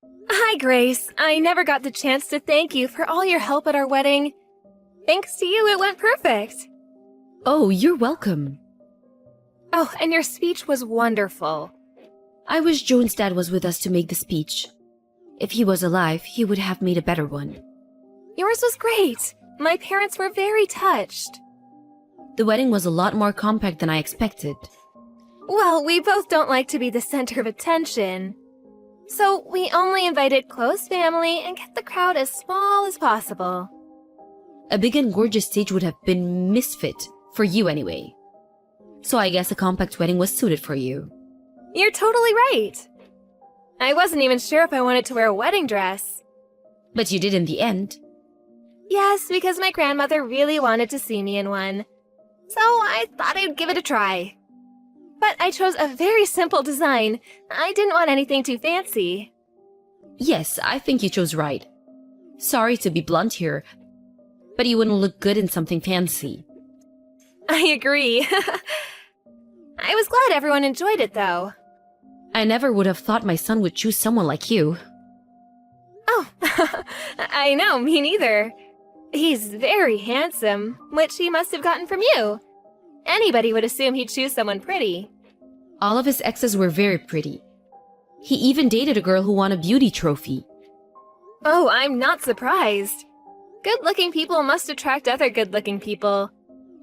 Hi, Grace. I never got the chance to thank you for all your help at our wedding. Thanks to you, it went perfect. Oh, you're welcome. Oh, and your speech was wonderful. I wish Joan's dad was with us to make the speech. If he was alive, he would have made a better one. Yours was great. My parents were very touched. The wedding was a lot more compact than I expected. Well, we both don't like to be the center of attention. So we only invited close family and kept the crowd as small as possible. A big and gorgeous stage would have been misfit, for you anyway. So I guess a compact wedding was suited for you. You're totally right. I wasn't even sure if I wanted to wear a wedding dress. But you did in the end. Yes, because my grandmother really wanted to see me in one. So I thought I'd give it a try. But I chose a very simple design. I didn't want anything too fancy. Yes, I think you chose right. Sorry to be blunt here, but you wouldn't look good in something fancy. I agree. I was glad everyone enjoyed it, though. I never would have thought my son would choose someone like you. Oh, I know, me neither. He's very handsome, which he must have gotten from you. Anybody would assume he'd choose someone pretty. All of his exes were very pretty. He even dated a girl who won a beauty trophy. Oh, I'm not surprised. Good-looking people must attract other good-looking people.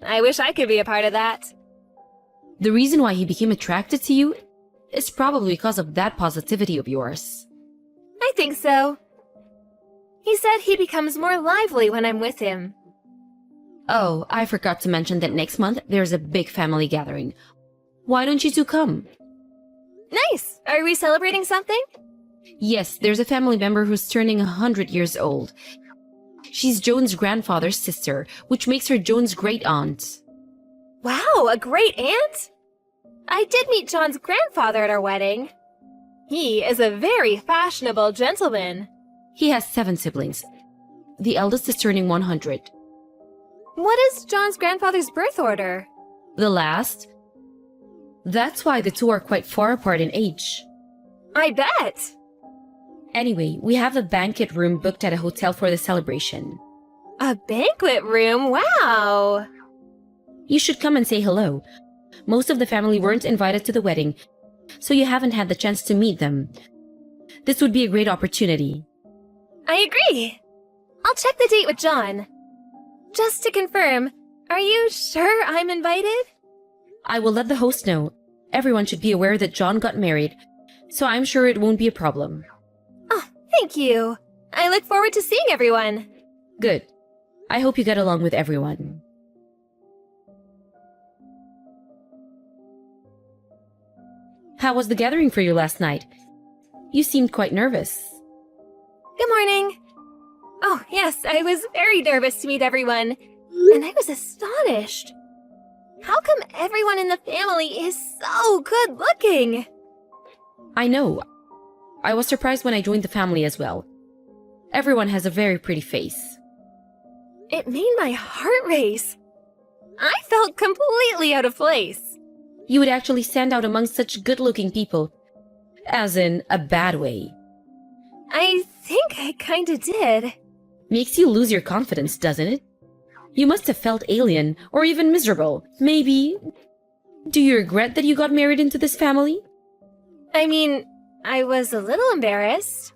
I wish I could be a part of that. The reason why he became attracted to you is probably because of that positivity of yours. I think so. He said he becomes more lively when I'm with him. Oh, I forgot to mention that next month there's a big family gathering. Why don't you two come? Nice! Are we celebrating something? Yes, there's a family member who's turning 100 years old. She's Joan's grandfather's sister, which makes her Joan's great-aunt. Wow, a great aunt? I did meet John's grandfather at our wedding. He is a very fashionable gentleman. He has 7 siblings. The eldest is turning 100. What is John's grandfather's birth order? The last? That's why the two are quite far apart in age. I bet! Anyway, we have a banquet room booked at a hotel for the celebration. A banquet room? Wow! You should come and say hello. Most of the family weren't invited to the wedding, so you haven't had the chance to meet them. This would be a great opportunity. I agree! I'll check the date with John. Just to confirm, are you sure I'm invited? I will let the host know. Everyone should be aware that John got married, so I'm sure it won't be a problem. Oh, thank you. I look forward to seeing everyone. Good. I hope you get along with everyone. How was the gathering for you last night? You seemed quite nervous. Good morning. Oh, yes, I was very nervous to meet everyone, and I was astonished. How come everyone in the family is so good looking? I know. I was surprised when I joined the family as well. Everyone has a very pretty face. It made my heart race. I felt completely out of place. You would actually stand out among such good-looking people. As in, a bad way. I think I kinda did. Makes you lose your confidence, doesn't it? You must have felt alien, or even miserable. Maybe... Do you regret that you got married into this family? I mean, I was a little embarrassed.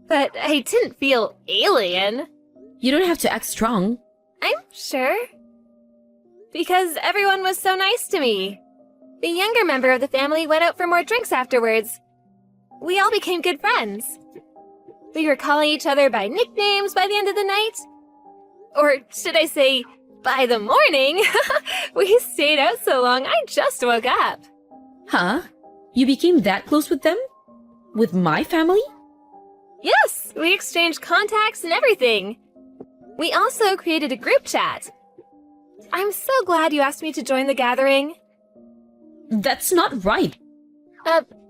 But I didn't feel alien. You don't have to act strong. I'm sure. Because everyone was so nice to me. The younger member of the family went out for more drinks afterwards. We all became good friends. We were calling each other by nicknames by the end of the night. Or should I say, by the morning? We stayed out so long, I just woke up. Huh? You became that close with them? With my family? Yes, we exchanged contacts and everything. We also created a group chat. I'm so glad you asked me to join the gathering. That's not right.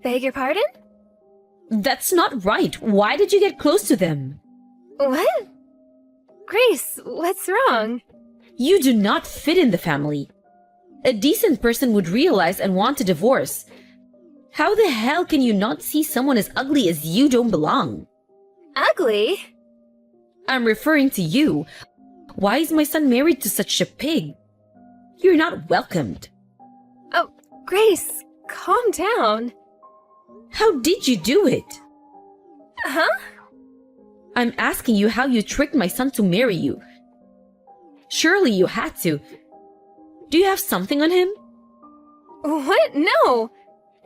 Beg your pardon? That's not right. Why did you get close to them? What? Grace, what's wrong? You do not fit in the family. A decent person would realize and want a divorce. How the hell can you not see someone as ugly as you don't belong? Ugly? I'm referring to you. Why is my son married to such a pig? You're not welcomed. Oh, Grace, calm down. How did you do it? Huh? I'm asking you how you tricked my son to marry you. Surely you had to. Do you have something on him? What? No!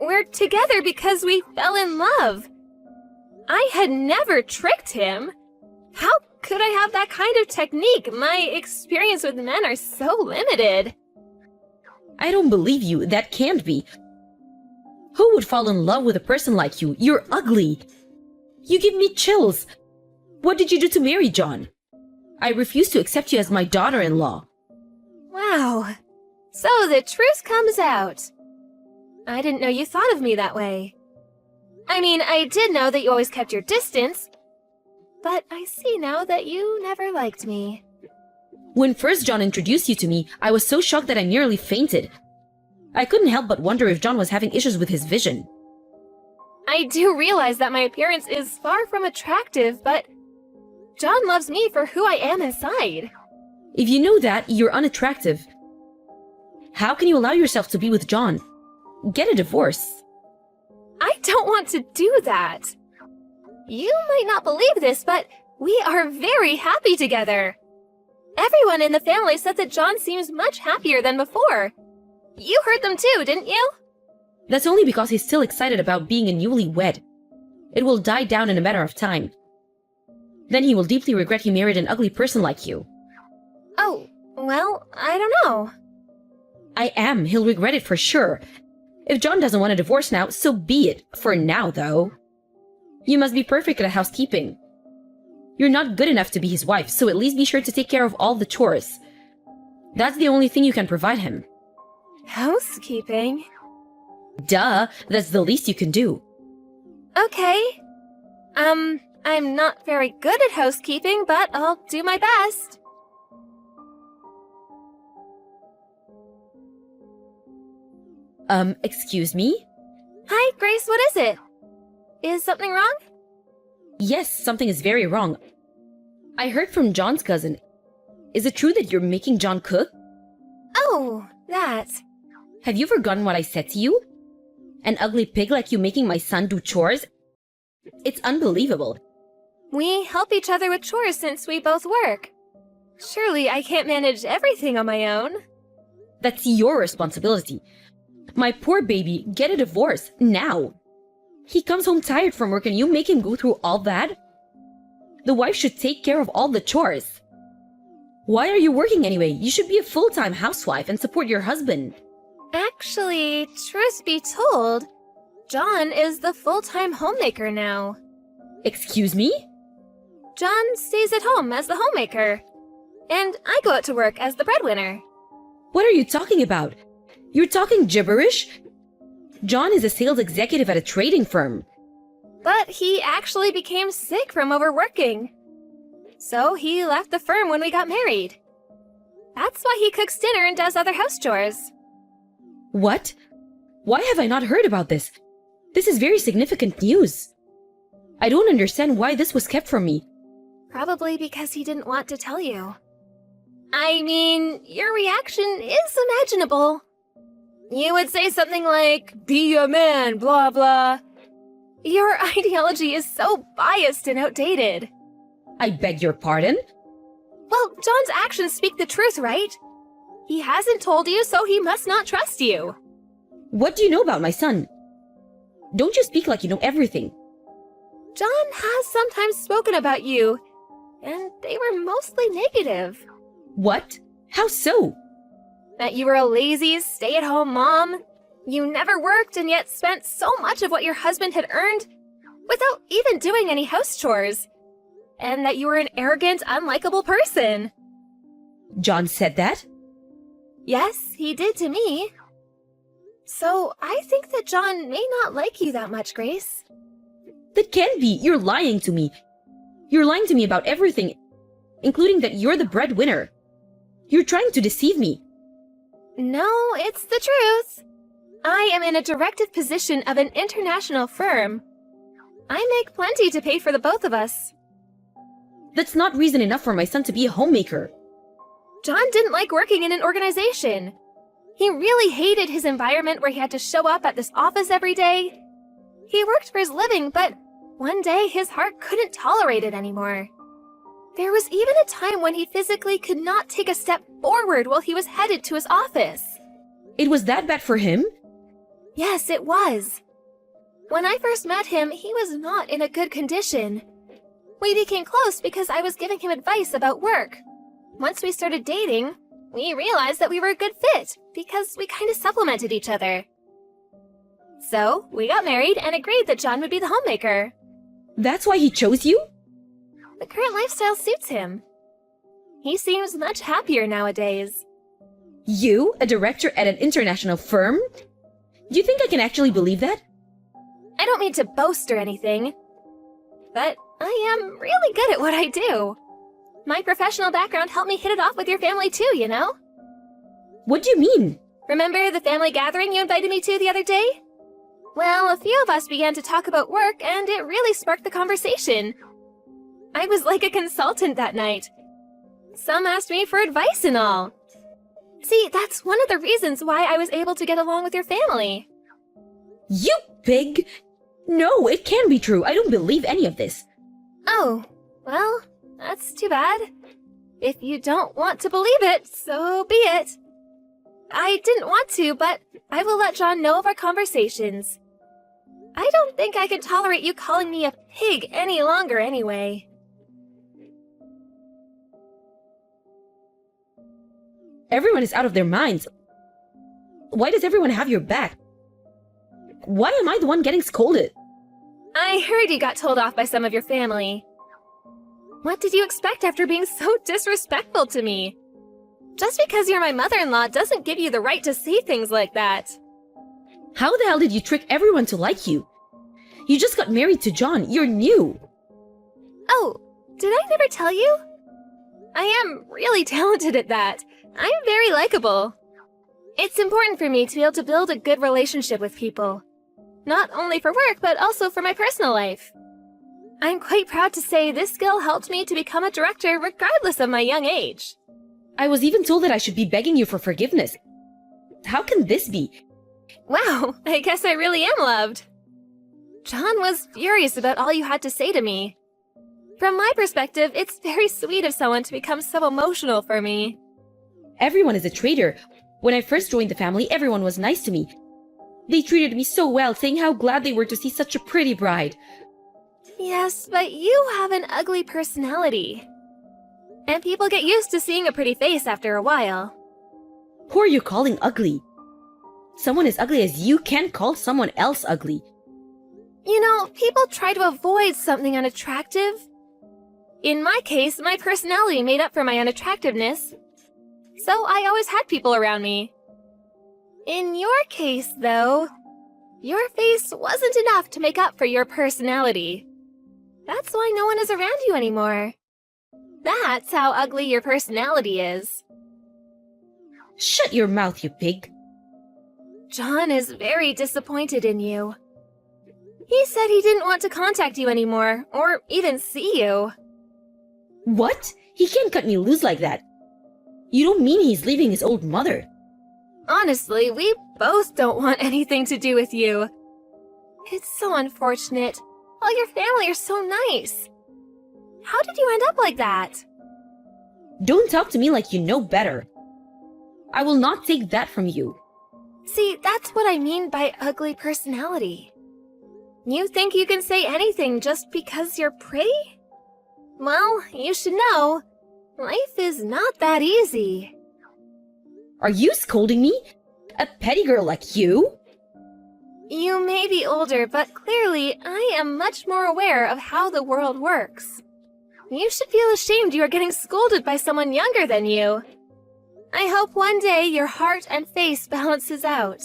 We're together because we fell in love. I had never tricked him. How could I have that kind of technique? My experience with men are so limited. I don't believe you. That can't be. Who would fall in love with a person like you? You're ugly. You give me chills. What did you do to marry John? I refuse to accept you as my daughter-in-law. Wow. So the truth comes out. I didn't know you thought of me that way. I mean, I did know that you always kept your distance, but I see now that you never liked me. When first John introduced you to me, I was so shocked that I nearly fainted. I couldn't help but wonder if John was having issues with his vision. I do realize that my appearance is far from attractive, but John loves me for who I am inside. If you know that, you're unattractive. How can you allow yourself to be with John? Get a divorce. I don't want to do that. You might not believe this, but we are very happy together. Everyone in the family said that John seems much happier than before. You heard them too, didn't you? That's only because he's still excited about being a newlywed. It will die down in a matter of time. Then he will deeply regret he married an ugly person like you. Oh, well, I don't know. I am. He'll regret it for sure. If John doesn't want a divorce now, so be it. For now, though. You must be perfect at housekeeping. You're not good enough to be his wife, so at least be sure to take care of all the chores. That's the only thing you can provide him. Housekeeping? Duh, that's the least you can do. Okay. I'm not very good at housekeeping, but I'll do my best. Excuse me? Hi, Grace, what is it? Is something wrong? Yes, something is very wrong. I heard from John's cousin. Is it true that you're making John cook? Oh, that. Have you forgotten what I said to you? An ugly pig like you making my son do chores? It's unbelievable. We help each other with chores since we both work. Surely I can't manage everything on my own. That's your responsibility. My poor baby, get a divorce, now. He comes home tired from work and you make him go through all that? The wife should take care of all the chores. Why are you working anyway? You should be a full-time housewife and support your husband. Actually, truth be told, John is the full-time homemaker now. Excuse me? John stays at home as the homemaker, and I go out to work as the breadwinner. What are you talking about? You're talking gibberish? John is a sales executive at a trading firm. But he actually became sick from overworking. So he left the firm when we got married. That's why he cooks dinner and does other house chores. What? Why have I not heard about this? This is very significant news. I don't understand why this was kept from me. Probably because he didn't want to tell you. I mean, your reaction is imaginable. You would say something like, "Be a man, blah blah." Your ideology is so biased and outdated. I beg your pardon? Well, John's actions speak the truth, right? He hasn't told you, so he must not trust you. What do you know about my son? Don't you speak like you know everything. John has sometimes spoken about you, and they were mostly negative. What? How so? That you were a lazy, stay-at-home mom. You never worked and yet spent so much of what your husband had earned without even doing any house chores. And that you were an arrogant, unlikable person. John said that? Yes, he did to me. So I think that John may not like you that much, Grace. That can't be. You're lying to me. You're lying to me about everything, including that you're the breadwinner. You're trying to deceive me. No, it's the truth. I am in a directive position of an international firm. I make plenty to pay for the both of us. That's not reason enough for my son to be a homemaker. John didn't like working in an organization. He really hated his environment where he had to show up at this office every day. He worked for his living, but one day his heart couldn't tolerate it anymore. There was even a time when he physically could not take a step forward while he was headed to his office. It was that bad for him? Yes, it was. When I first met him, he was not in a good condition. We became close because I was giving him advice about work. Once we started dating, we realized that we were a good fit because we kind of supplemented each other. So, we got married and agreed that John would be the homemaker. That's why he chose you? The current lifestyle suits him. He seems much happier nowadays. You, a director at an international firm? Do you think I can actually believe that? I don't mean to boast or anything, but I am really good at what I do. My professional background helped me hit it off with your family too, you know? What do you mean? Remember the family gathering you invited me to the other day? Well, a few of us began to talk about work, and it really sparked the conversation. I was like a consultant that night. Some asked me for advice and all. See, that's one of the reasons why I was able to get along with your family. You pig! No, it can't be true. I don't believe any of this. Oh, well, that's too bad. If you don't want to believe it, so be it. I didn't want to, but I will let John know of our conversations. I don't think I can tolerate you calling me a pig any longer anyway. Everyone is out of their minds. Why does everyone have your back? Why am I the one getting scolded? I heard you got told off by some of your family. What did you expect after being so disrespectful to me? Just because you're my mother-in-law doesn't give you the right to say things like that. How the hell did you trick everyone to like you? You just got married to John. You're new. Oh, did I never tell you? I am really talented at that. I'm very likable. It's important for me to be able to build a good relationship with people. Not only for work, but also for my personal life. I'm quite proud to say this skill helped me to become a director regardless of my young age. I was even told that I should be begging you for forgiveness. How can this be? Wow, I guess I really am loved. John was furious about all you had to say to me. From my perspective, it's very sweet of someone to become so emotional for me. Everyone is a traitor. When I first joined the family, everyone was nice to me. They treated me so well, saying how glad they were to see such a pretty bride. Yes, but you have an ugly personality. And people get used to seeing a pretty face after a while. Who are you calling ugly? Someone as ugly as you can't call someone else ugly. You know, people try to avoid something unattractive. In my case, my personality made up for my unattractiveness. So I always had people around me. In your case, though, your face wasn't enough to make up for your personality. That's why no one is around you anymore. That's how ugly your personality is. Shut your mouth, you pig. John is very disappointed in you. He said he didn't want to contact you anymore, or even see you. What? He can't cut me loose like that. You don't mean he's leaving his old mother? Honestly, we both don't want anything to do with you. It's so unfortunate. All your family are so nice. How did you end up like that? Don't talk to me like you know better. I will not take that from you. See, that's what I mean by ugly personality. You think you can say anything just because you're pretty? Well, you should know, life is not that easy. Are you scolding me? A petty girl like you? You may be older, but clearly I am much more aware of how the world works. You should feel ashamed you are getting scolded by someone younger than you. I hope one day your heart and face balances out.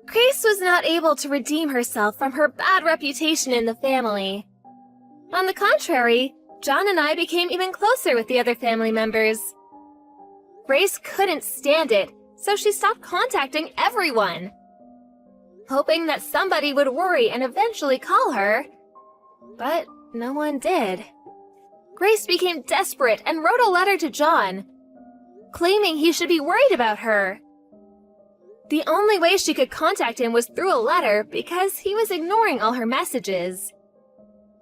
Grace was not able to redeem herself from her bad reputation in the family. On the contrary, John and I became even closer with the other family members. Grace couldn't stand it, so she stopped contacting everyone, hoping that somebody would worry and eventually call her. But no one did. Grace became desperate and wrote a letter to John, claiming he should be worried about her. The only way she could contact him was through a letter because he was ignoring all her messages.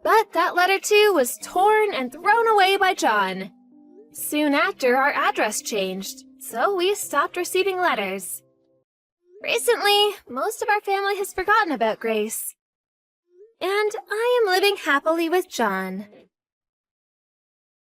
But that letter too was torn and thrown away by John. Soon after, our address changed, so we stopped receiving letters. Recently, most of our family has forgotten about Grace. And I am living happily with John.